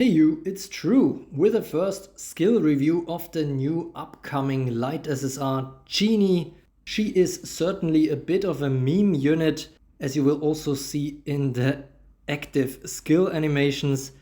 Hey you, it's true. With the first skill review of the new upcoming Light SSR Genie, she is certainly a bit of a meme unit, as you will also see in the active skill animations.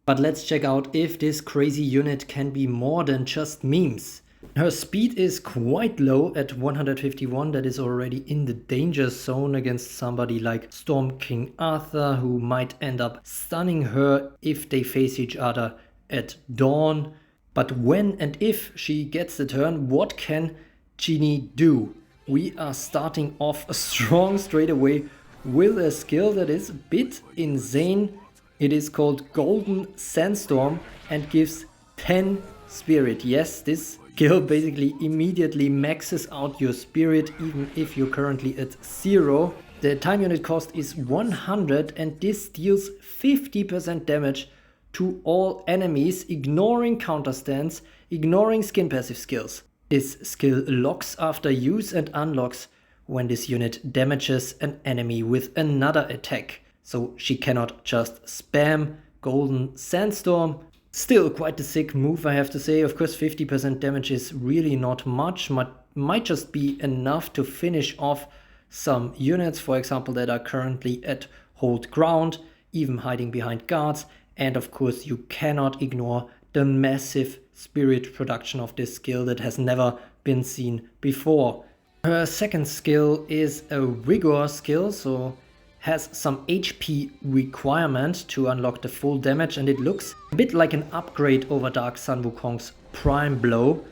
But let's check out if this crazy unit can be more than just memes. Her speed is quite low at 151, that is already in the danger zone against somebody like Storm King Arthur, who might end up stunning her if they face each other at dawn. But when and if she gets the turn, what can Genie do? We are starting off strong straight away with a skill that is a bit insane. It is called Golden Sandstorm and gives 10 spirit. Yes, this skill basically immediately maxes out your spirit even if you're currently at 0. The time unit cost is 100 and this deals 50% damage to all enemies, ignoring counterstands, ignoring skin passive skills. This skill locks after use and unlocks when this unit damages an enemy with another attack. So she cannot just spam Golden Sandstorm. Still quite a sick move, I have to say. Of course, 50% damage is really not much. Might just be enough to finish off some units, for example, that are currently at hold ground, even hiding behind guards. And of course, you cannot ignore the massive spirit production of this skill that has never been seen before. Her second skill is a Vigor skill, so has some HP requirement to unlock the full damage, and it looks a bit like an upgrade over Dark Sun Wukong's Prime Blow.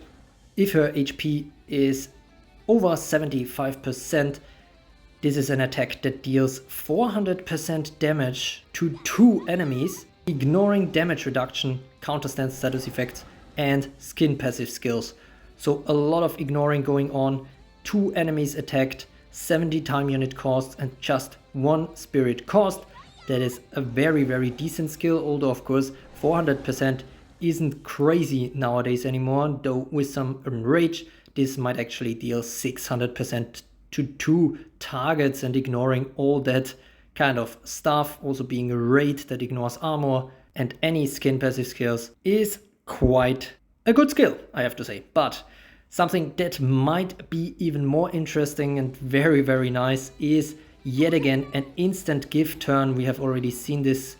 If her HP is over 75%, this is an attack that deals 400% damage to 2 enemies, ignoring damage reduction, counterstand status effects, and skin passive skills. So a lot of ignoring going on, 2 enemies attacked, 70 time unit cost and just 1 spirit cost. That is a very, very decent skill, although of course 400% isn't crazy nowadays anymore, though with some enrage this might actually deal 600% to 2 targets and ignoring all that kind of stuff, also being a raid that ignores armor and any skin passive skills, is quite a good skill, I have to say. But something that might be even more interesting and very, very nice is yet again an instant gift turn. We have already seen this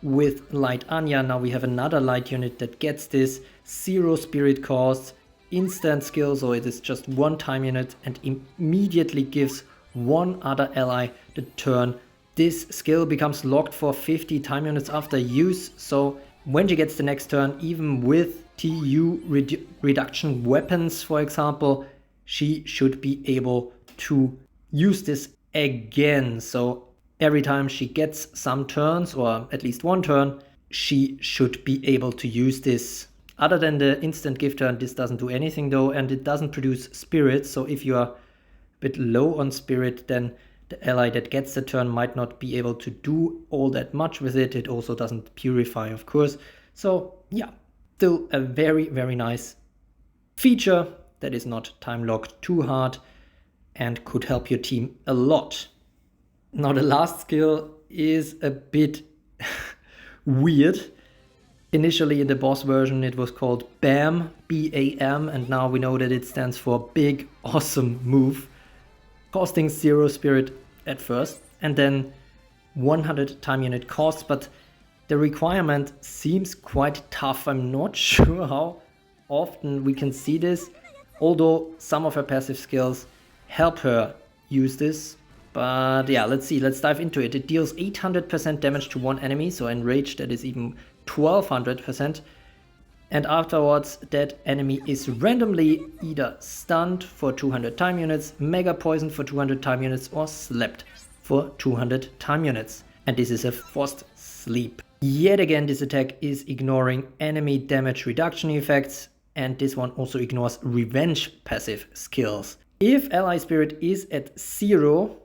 with Light Anya. Now we have another light unit that gets this 0 spirit cost, instant skill, so it is just 1 time unit and immediately gives 1 other ally the turn. This skill becomes locked for 50 time units after use, so when she gets the next turn, even with TU reduction weapons, for example, she should be able to use this again. So every time she gets some turns, or at least 1 turn, she should be able to use this. Other than the instant gift turn, this doesn't do anything though, and it doesn't produce spirit. So if you are a bit low on spirit, then the ally that gets the turn might not be able to do all that much with it. It also doesn't purify, of course. So yeah, still a very, very nice feature that is not time locked too hard and could help your team a lot. Now the last skill is a bit weird. Initially in the boss version it was called BAM, B-A-M, and now we know that it stands for Big Awesome Move, costing 0 spirit at first and then 100 time unit cost, but the requirement seems quite tough. I'm not sure how often we can see this, although some of her passive skills help her use this. But yeah, let's see, let's dive into it. It deals 800% damage to 1 enemy, so enraged that is even 1200%. And afterwards that enemy is randomly either stunned for 200 time units, mega poisoned for 200 time units, or slept for 200 time units. And this is a forced sleep. Yet again, this attack is ignoring enemy damage reduction effects, and this one also ignores revenge passive skills. If ally spirit is at 0,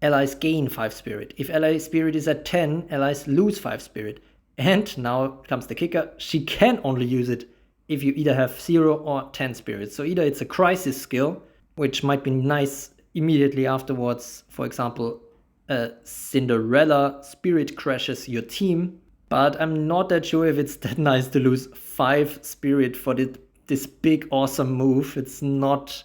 allies gain 5 spirit. If ally spirit is at 10, allies lose 5 spirit. And now comes the kicker, she can only use it if you either have 0 or 10 spirits. So either it's a crisis skill, which might be nice immediately afterwards, for example, Cinderella spirit crashes your team, but I'm not that sure if it's that nice to lose 5 spirit for this big awesome move. It's not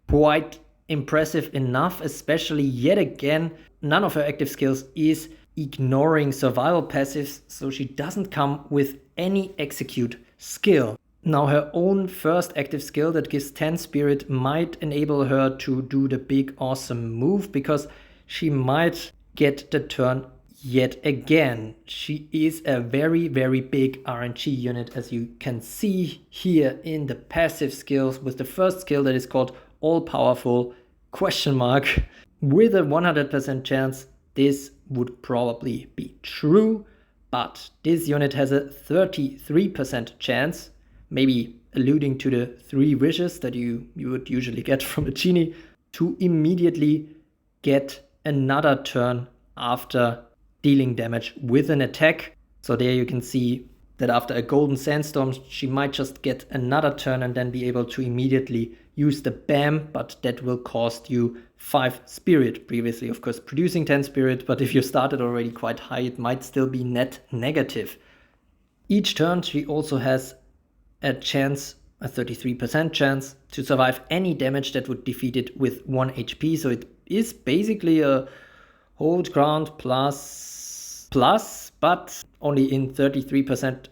quite impressive enough, especially yet again, none of her active skills is ignoring survival passives, so she doesn't come with any execute skill. Now her own first active skill that gives 10 spirit might enable her to do the big awesome move, because she might get the turn yet again. She is a very, very big RNG unit, as you can see here in the passive skills, with the first skill that is called All Powerful ? With a 100% chance this would probably be true, but this unit has a 33% chance, maybe alluding to the 3 wishes that you would usually get from a Genie, to immediately get another turn after dealing damage with an attack. So there you can see that after a golden sandstorm, she might just get another turn and then be able to immediately use the BAM, but that will cost you 5 spirit. Previously, of course, producing 10 spirit, but if you started already quite high, it might still be net negative. Each turn, she also has a chance, a 33% chance, to survive any damage that would defeat it with 1 HP. So it is basically a hold ground plus, but only in 33%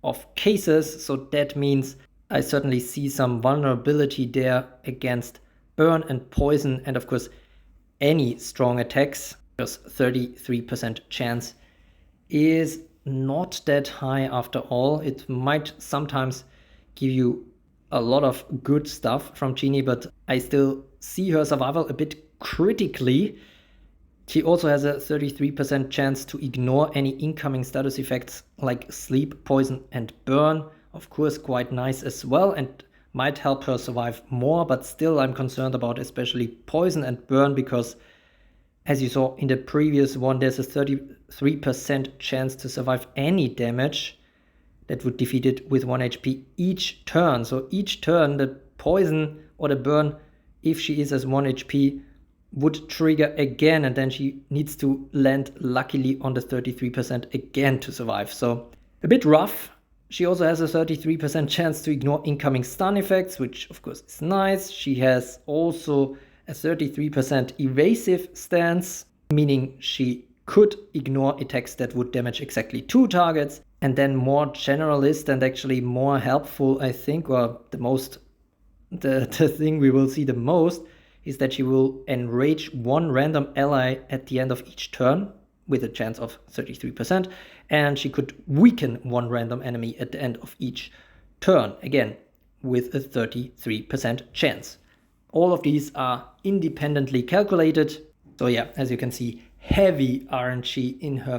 of cases. So that means I certainly see some vulnerability there against burn and poison, and of course any strong attacks, because 33% chance is not that high after all. It might sometimes give you a lot of good stuff from Genie, but I still see her survival a bit critically. She also has a 33% chance to ignore any incoming status effects like sleep, poison, and burn. Of course, quite nice as well, and might help her survive more, but still I'm concerned about especially poison and burn, because as you saw in the previous one, there's a 33% chance to survive any damage that would defeat it with 1 HP each turn. So each turn, the poison or the burn, if she is as 1 HP, would trigger again, and then she needs to land luckily on the 33% again to survive. So a bit rough. She also has a 33% chance to ignore incoming stun effects, which of course is nice. She has also a 33% evasive stance, meaning she could ignore attacks that would damage exactly 2 targets. And then more generalist and actually more helpful, I think, or the thing we will see the most, is that she will enrage 1 random ally at the end of each turn with a chance of 33%, and she could weaken 1 random enemy at the end of each turn, again with a 33% chance. All of these are independently calculated. So yeah, as you can see, heavy RNG in her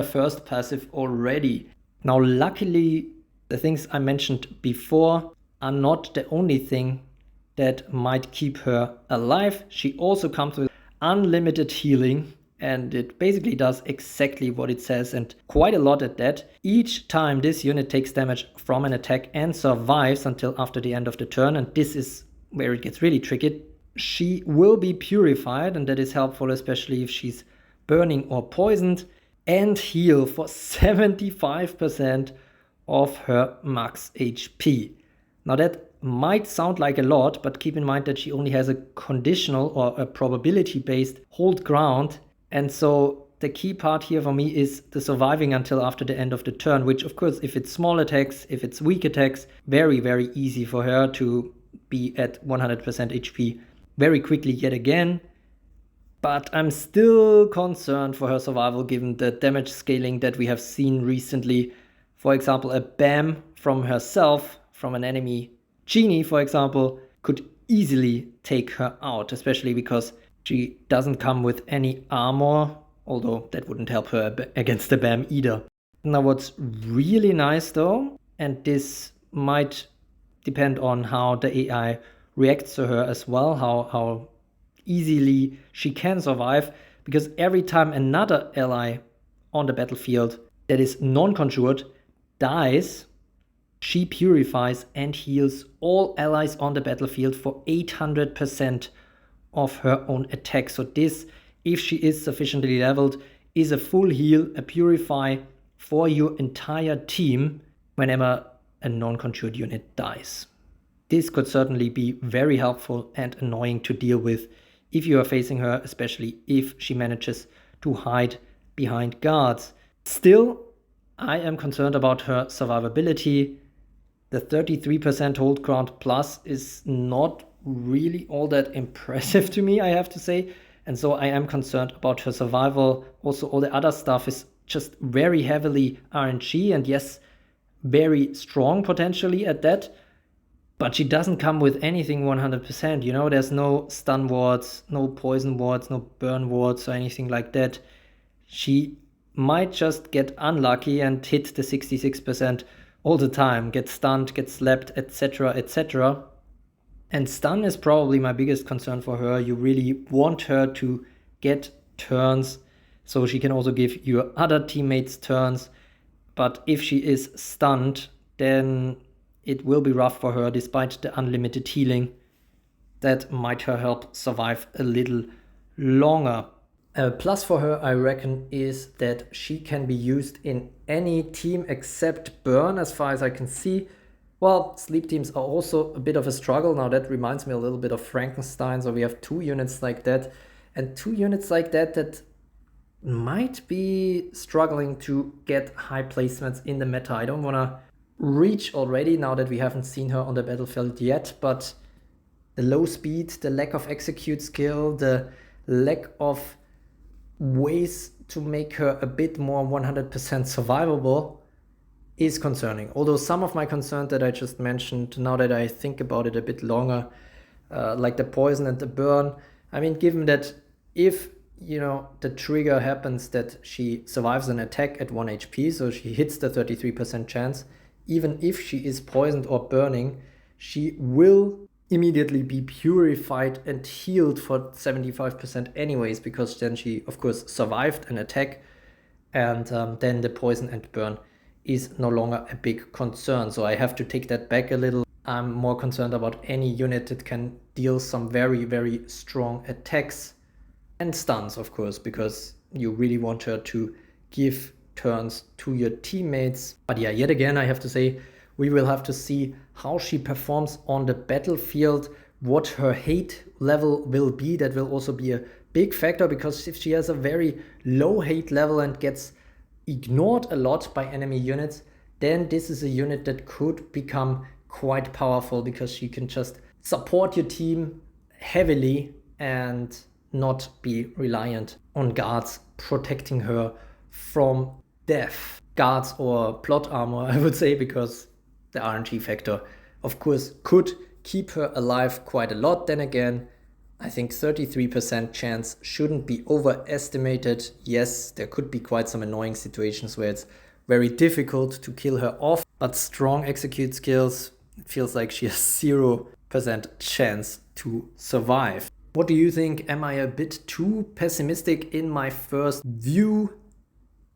first passive already. Now luckily, the things I mentioned before are not the only thing that might keep her alive. She also comes with unlimited healing, and it basically does exactly what it says, and quite a lot at that. Each time this unit takes damage from an attack and survives until after the end of the turn, and this is where it gets really tricky, she will be purified, and that is helpful especially if she's burning or poisoned, and heal for 75% of her max HP. Now that might sound like a lot, but keep in mind that she only has a conditional or a probability based hold ground, and so the key part here for me is the surviving until after the end of the turn, which of course, if it's small attacks, if it's weak attacks, very, very easy for her to be at 100% HP very quickly yet again. But I'm still concerned for her survival given the damage scaling that we have seen recently. For example, a BAM from herself, from an enemy Genie, for example, could easily take her out, especially because she doesn't come with any armor, although that wouldn't help her against the BAM either. Now what's really nice though, and this might depend on how the AI reacts to her as well, how easily she can survive, because every time another ally on the battlefield that is non-conjured dies, she purifies and heals all allies on the battlefield for 800% of her own attack. So this, if she is sufficiently leveled, is a full heal, a purify, for your entire team whenever a non-conjured unit dies. This could certainly be very helpful and annoying to deal with if you are facing her, especially if she manages to hide behind guards. Still, I am concerned about her survivability. The 33% hold ground plus is not really all that impressive to me, I have to say. And so I am concerned about her survival. Also, all the other stuff is just very heavily RNG, and yes, very strong potentially at that. But she doesn't come with anything 100%. You know, there's no stun wards, no poison wards, no burn wards or anything like that. She might just get unlucky and hit the 66% all the time, get stunned, get slapped, etc., etc. And stun is probably my biggest concern for her. You really want her to get turns so she can also give your other teammates turns. But if she is stunned, then it will be rough for her despite the unlimited healing. That might help survive a little longer. A plus for her, I reckon, is that she can be used in any team except burn, as far as I can see. Well, sleep teams are also a bit of a struggle. Now that reminds me a little bit of Frankenstein. So we have 2 units like that, and 2 units like that might be struggling to get high placements in the meta. I don't want to reach already now that we haven't seen her on the battlefield yet, but the low speed, the lack of execute skill, the lack of ways to make her a bit more 100% survivable is concerning. Although some of my concerns that I just mentioned, now that I think about it a bit longer, like the poison and the burn, I mean, given that if, you know, the trigger happens that she survives an attack at 1 HP, so she hits the 33% chance, even if she is poisoned or burning, she will immediately be purified and healed for 75% anyways, because then she, of course, survived an attack, and then the poison and burn is no longer a big concern. So I have to take that back a little. I'm more concerned about any unit that can deal some very, very strong attacks and stuns, of course, because you really want her to give turns to your teammates. But yeah, yet again, I have to say, we will have to see how she performs on the battlefield, what her hate level will be. That will also be a big factor, because if she has a very low hate level and gets ignored a lot by enemy units, then this is a unit that could become quite powerful, because she can just support your team heavily and not be reliant on guards protecting her from death. Guards or plot armor, I would say, because the RNG factor, of course, could keep her alive quite a lot. Then again, I think 33% chance shouldn't be overestimated. Yes, there could be quite some annoying situations where it's very difficult to kill her off, but strong execute skills, it feels like she has 0% chance to survive. What do you think? Am I a bit too pessimistic in my first view?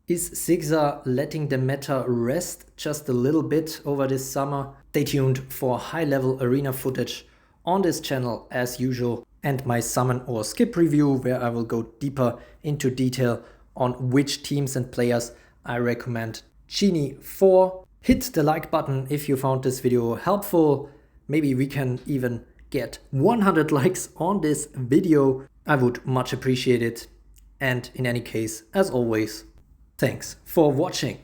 Is Sigza letting the meta rest just a little bit over this summer? Stay tuned for high-level arena footage on this channel as usual, and my summon or skip review, where I will go deeper into detail on which teams and players I recommend Genie for. Hit the like button if you found this video helpful. Maybe we can even get 100 likes on this video. I would much appreciate it. And in any case, as always, thanks for watching.